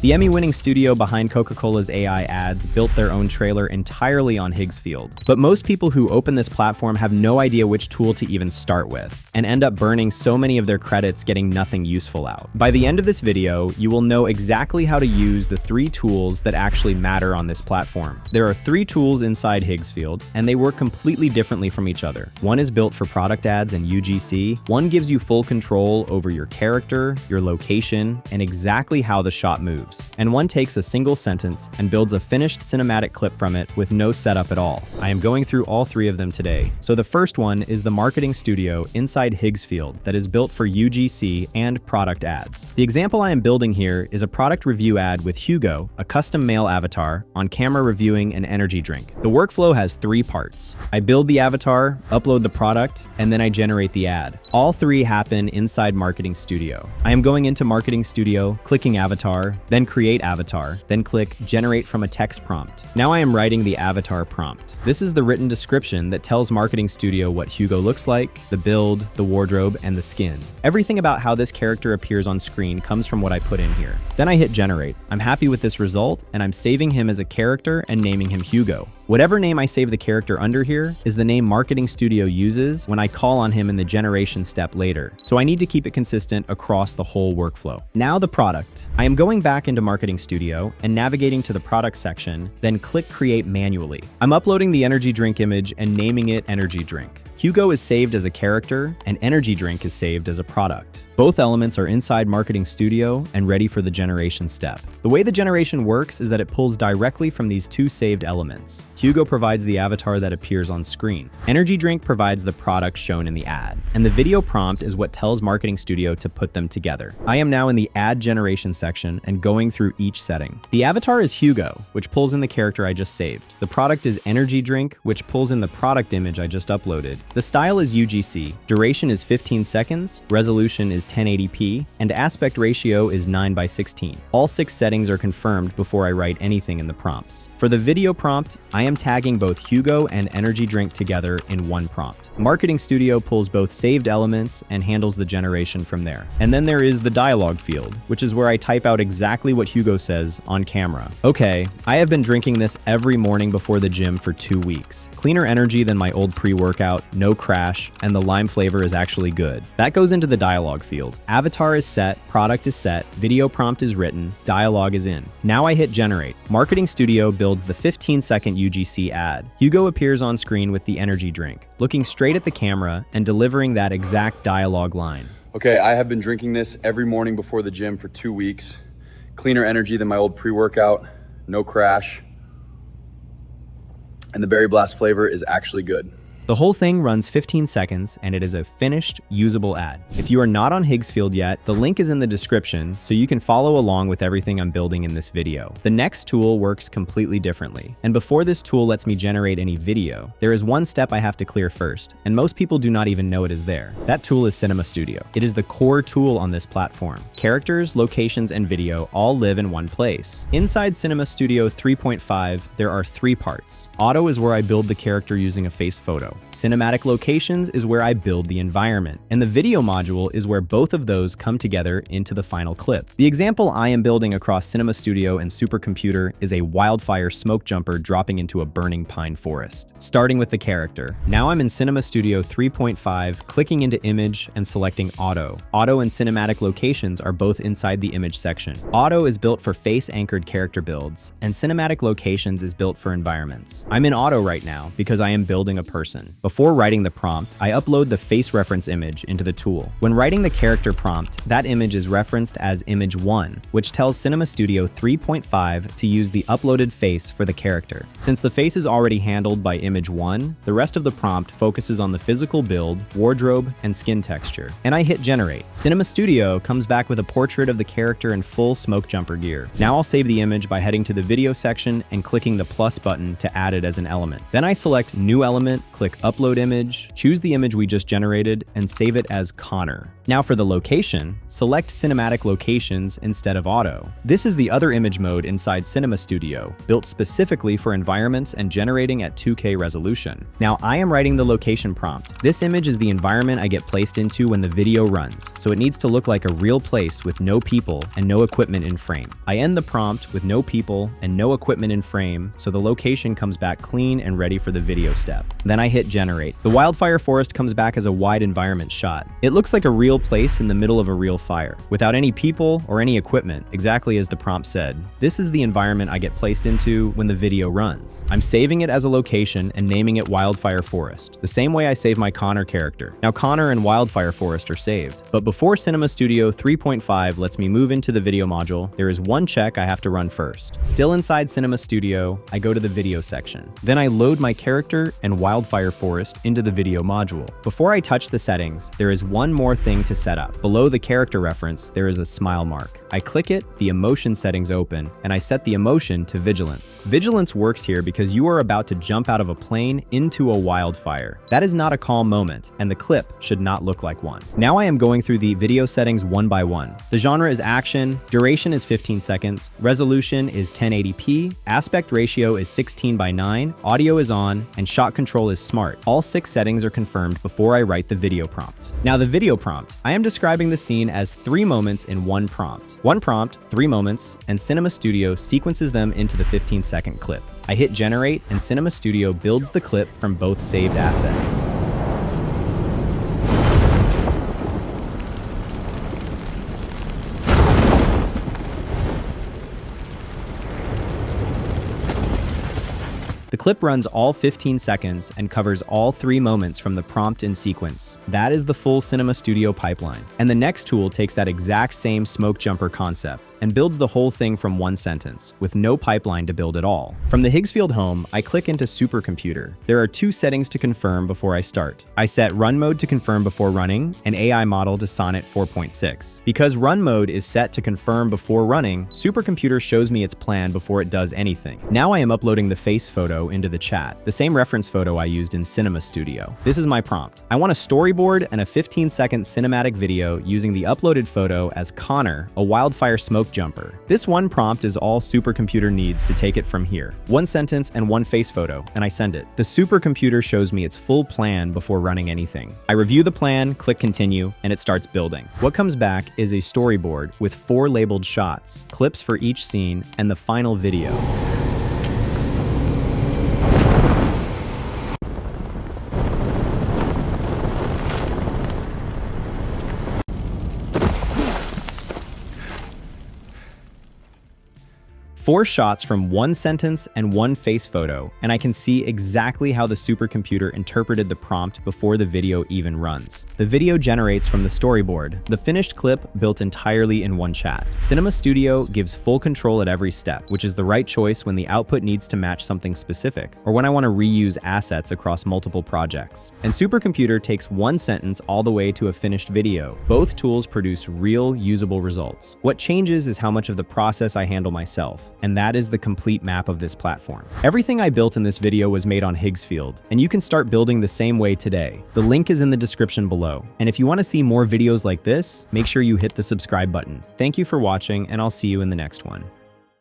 The Emmy-winning studio behind Coca-Cola's AI ads built their own trailer entirely on Higgsfield. But most people who open this platform have no idea which tool to even start with, and end up burning so many of their credits getting nothing useful out. By the end of this video, you will know exactly how to use the 3 tools that actually matter on this platform. There are 3 tools inside Higgsfield, and they work completely differently from each other. One is built for product ads and UGC, one gives you full control over your character, your location, and exactly how the shot moves. And one takes a single sentence and builds a finished cinematic clip from it with no setup at all. I am going through all 3 of them today. So the first one is the marketing studio inside Higgsfield that is built for UGC and product ads. The example I am building here is a product review ad with Hugo, a custom male avatar, on camera reviewing an energy drink. The workflow has 3 parts. I build the avatar, upload the product, and then I generate the ad. All 3 happen inside Marketing Studio. I am going into Marketing Studio, clicking Avatar, then create avatar, then click generate from a text prompt. Now I am writing the avatar prompt. This is the written description that tells Marketing Studio what Hugo looks like, the build, the wardrobe, and the skin. Everything about how this character appears on screen comes from what I put in here. Then I hit generate. I'm happy with this result, and I'm saving him as a character and naming him Hugo. Whatever name I save the character under here is the name Marketing Studio uses when I call on him in the generation step later, so I need to keep it consistent across the whole workflow. Now the product. I am going back into Marketing Studio and navigating to the product section, then click create manually. I'm uploading the energy drink image and naming it energy drink. Hugo is saved as a character, and energy drink is saved as a product. Both elements are inside Marketing Studio and ready for the generation step. The way the generation works is that it pulls directly from these 2 saved elements. Hugo provides the avatar that appears on screen. Energy drink provides the product shown in the ad. And the video prompt is what tells Marketing Studio to put them together. I am now in the ad generation section and going through each setting. The avatar is Hugo, which pulls in the character I just saved. The product is energy drink, which pulls in the product image I just uploaded. The style is UGC, duration is 15 seconds, resolution is 1080p, and aspect ratio is 9:16. All 6 settings are confirmed before I write anything in the prompts. For the video prompt, I am tagging both Hugo and energy drink together in one prompt. Marketing Studio pulls both saved elements and handles the generation from there. And then there is the dialogue field, which is where I type out exactly what Hugo says on camera. Okay, I have been drinking this every morning before the gym for 2 weeks. Cleaner energy than my old pre-workout, no crash, and the lime flavor is actually good. That goes into the dialogue field. Avatar is set, product is set, video prompt is written, dialogue is in. Now I hit generate. Marketing Studio builds the 15-second UGC ad. Hugo appears on screen with the energy drink, looking straight at the camera and delivering that exact dialogue line. Okay, I have been drinking this every morning before the gym for 2 weeks. Cleaner energy than my old pre-workout, no crash, and the berry blast flavor is actually good. The whole thing runs 15 seconds and it is a finished, usable ad. If you are not on Higgsfield yet, the link is in the description so you can follow along with everything I'm building in this video. The next tool works completely differently. And before this tool lets me generate any video, there is one step I have to clear first, and most people do not even know it is there. That tool is Cinema Studio. It is the core tool on this platform. Characters, locations, and video all live in one place. Inside Cinema Studio 3.5, there are 3 parts. Auto is where I build the character using a face photo. Cinematic locations is where I build the environment, and the video module is where both of those come together into the final clip. The example I am building across Cinema Studio and Supercomputer is a wildfire smoke jumper dropping into a burning pine forest. Starting with the character. Now I'm in Cinema Studio 3.5, clicking into image and selecting auto. Auto and cinematic locations are both inside the image section. Auto is built for face-anchored character builds, and cinematic locations is built for environments. I'm in auto right now because I am building a person. Before writing the prompt, I upload the face reference image into the tool. When writing the character prompt, that image is referenced as image 1, which tells Cinema Studio 3.5 to use the uploaded face for the character. Since the face is already handled by image 1, the rest of the prompt focuses on the physical build, wardrobe, and skin texture. And I hit generate. Cinema Studio comes back with a portrait of the character in full smoke jumper gear. Now I'll save the image by heading to the video section and clicking the plus button to add it as an element. Then I select new element, click click Upload Image, choose the image we just generated, and save it as Connor. Now for the location, select Cinematic Locations instead of Auto. This is the other image mode inside Cinema Studio, built specifically for environments and generating at 2K resolution. Now I am writing the location prompt. This image is the environment I get placed into when the video runs, so it needs to look like a real place with no people and no equipment in frame. I end the prompt with no people and no equipment in frame, so the location comes back clean and ready for the video step. Then I hit generate. The wildfire forest comes back as a wide environment shot. It looks like a real place in the middle of a real fire, without any people or any equipment, exactly as the prompt said. This is the environment I get placed into when the video runs. I'm saving it as a location and naming it Wildfire Forest, the same way I save my Connor character. Now Connor and Wildfire Forest are saved. But before Cinema Studio 3.5 lets me move into the video module, there is one check I have to run first. Still inside Cinema Studio, I go to the video section. Then I load my character and Wildfire Forest into the video module. Before I touch the settings, there is one more thing to set up. Below the character reference, there is a smile mark. I click it, the emotion settings open, and I set the emotion to Vigilance. Vigilance works here because you are about to jump out of a plane into a wildfire. That is not a calm moment, and the clip should not look like one. Now I am going through the video settings one by one. The genre is action, duration is 15 seconds, resolution is 1080p, aspect ratio is 16:9, audio is on, and shot control is smart. All 6 settings are confirmed before I write the video prompt. Now the video prompt. I am describing the scene as 3 moments in one prompt. One prompt, 3 moments, and Cinema Studio sequences them into the 15-second clip. I hit generate, and Cinema Studio builds the clip from both saved assets. The clip runs all 15 seconds and covers all 3 moments from the prompt in sequence. That is the full Cinema Studio pipeline. And the next tool takes that exact same smokejumper concept and builds the whole thing from one sentence, with no pipeline to build it all. From the Higgsfield home, I click into Supercomputer. There are 2 settings to confirm before I start. I set run mode to confirm before running, and AI model to Sonnet 4.6. Because run mode is set to confirm before running, Supercomputer shows me its plan before it does anything. Now I am uploading the face photo into the chat, the same reference photo I used in Cinema Studio. This is my prompt. I want a storyboard and a 15-second cinematic video using the uploaded photo as Connor, a wildfire smoke jumper. This one prompt is all Supercomputer needs to take it from here. 1 sentence and 1 face photo, and I send it. The Supercomputer shows me its full plan before running anything. I review the plan, click continue, and it starts building. What comes back is a storyboard with 4 labeled shots, clips for each scene, and the final video. Four shots from 1 sentence and 1 face photo, and I can see exactly how the Supercomputer interpreted the prompt before the video even runs. The video generates from the storyboard, the finished clip built entirely in one chat. Cinema Studio gives full control at every step, which is the right choice when the output needs to match something specific, or when I want to reuse assets across multiple projects. And Supercomputer takes 1 sentence all the way to a finished video. Both tools produce real, usable results. What changes is how much of the process I handle myself. And that is the complete map of this platform. Everything I built in this video was made on Higgsfield, and you can start building the same way today. The link is in the description below. And if you want to see more videos like this, make sure you hit the subscribe button. Thank you for watching, and I'll see you in the next one.